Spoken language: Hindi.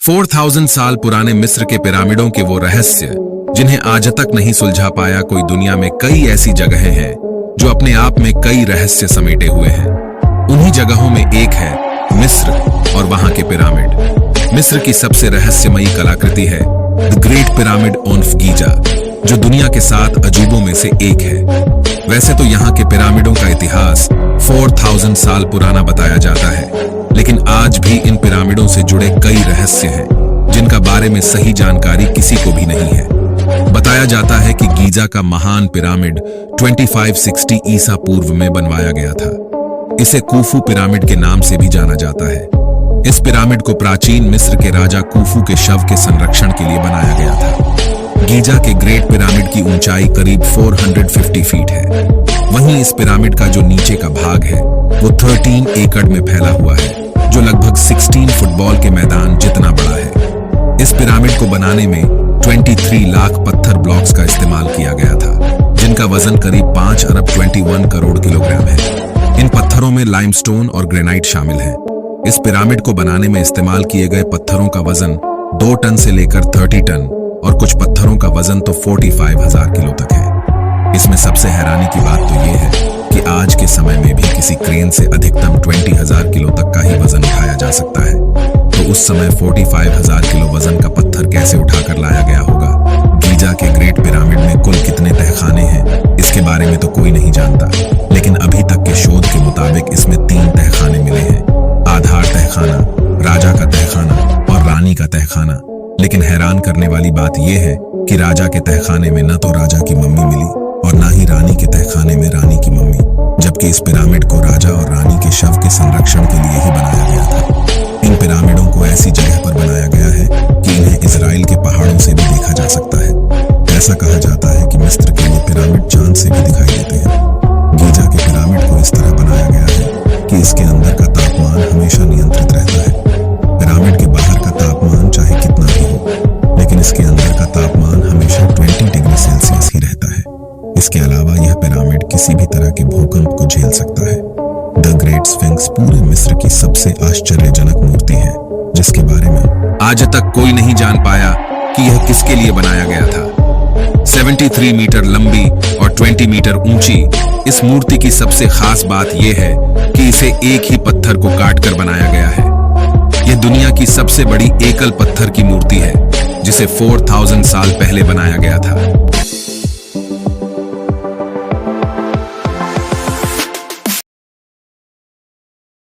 4000 साल पुराने मिस्र के पिरामिडों के वो रहस्य जिन्हें आज तक नहीं सुलझा पाया। कोई दुनिया में कई ऐसी जगहें हैं जो अपने आप में कई रहस्य समेटे हुए हैं। उन्हीं जगहों में एक है मिस्र और वहां के पिरामिड। मिस्र की सबसे रहस्यमयी कलाकृति है the great pyramid of Giza, जो दुनिया के 7 अजूबों में से एक है। वैसे तो यहाँ के पिरामिडों का इतिहास 4000 साल पुराना बताया जाता है, लेकिन आज भी इन पिरामिडों से जुड़े कई रहस्य हैं जिनका बारे में सही जानकारी किसी को भी नहीं है। बताया जाता है कि गीजा का महान पिरामिड 2560 ईसा पूर्व में बनवाया गया था। इसे कूफू पिरामिड के नाम से भी जाना जाता है। इस पिरामिड को प्राचीन मिस्र के राजा कूफू के शव के संरक्षण के लिए बनाया गया था। गीजा के ग्रेट पिरामिड की ऊंचाई करीब 450 फीट है। वहीं इस पिरामिड का जो नीचे का भाग है वो 13 एकड़ में फैला हुआ है, जो लगभग 16 फुटबॉल के मैदान जितना बड़ा है। इस पिरामिड को बनाने में 23 लाख पत्थर ब्लॉक्स का इस्तेमाल किया गया था, जिनका वजन करीब 5 अरब 21 करोड़ किलोग्राम है। इन पत्थरों में लाइमस्टोन और ग्रेनाइट शामिल है। इस पिरामिड को बनाने में इस्तेमाल किए गए पत्थरों का वजन 2 टन से लेकर 30 टन और कुछ पत्थरों का वजन तो 45,000 किलो तक है। इसमें सबसे हैरानी की बात तो ये है कि आज के समय में भी किसी क्रेन से अधिकतम 20,000 किलो तक का ही वजन उठाया जा सकता है। तो उस समय 45,000 किलो वजन का पत्थर कैसे उठाकर लाया गया होगा? गीजा के ग्रेट पिरामिड में कुल कितने तहखाने हैं, इसके बारे में तो कोई नहीं जानता, लेकिन अभी तक के शोध के मुताबिक इसमें 3 तहखाने मिले हैं। आधार तहखाना, राजा का तहखाना और रानी का तहखाना। लेकिन हैरान करने वाली बात यह है कि राजा के तहखाने में न तो राजा की मम्मी मिली और ना ही रानी के तहखाने में रानी की मम्मी, जबकि इस पिरामिड को राजा और रानी के शव के संरक्षण के लिए ही बनाया गया था। इन पिरामिडों को ऐसी जगह पर बनाया गया है कि इन्हें इजराइल के पहाड़ों से भी देखा जा सकता है। ऐसा कहा जाता है कि मिस्र के ये पिरामिड चांद से भी दिखाई देते हैं। गीजा के पिरामिड को इस तरह बनाया गया है कि इसके अंदर का तापमान हमेशा नियंत्रित रहता है। पिरामिड के बाहर का तापमान चाहे कितना भी हो, लेकिन इसके अंदर का तापमान हमेशा 20 डिग्री सेल्सियस ही रहता है। इसके अलावा यह पिरामिड किसी भी तरह के भूकंप को झेल सकता है। द ग्रेट स्फिंक्स पूरे मिस्र की सबसे आश्चर्यजनक मूर्ति है, जिसके बारे में आज तक कोई नहीं जान पाया कि यह किसके लिए बनाया गया था। 73 मीटर लंबी और 20 मीटर ऊंची इस मूर्ति की सबसे खास बात यह है कि इसे एक ही पत्थर को काटकर बनाया गया है। यह दुनिया की सबसे बड़ी एकल पत्थर की मूर्ति है, जिसे 4000 साल पहले बनाया गया था।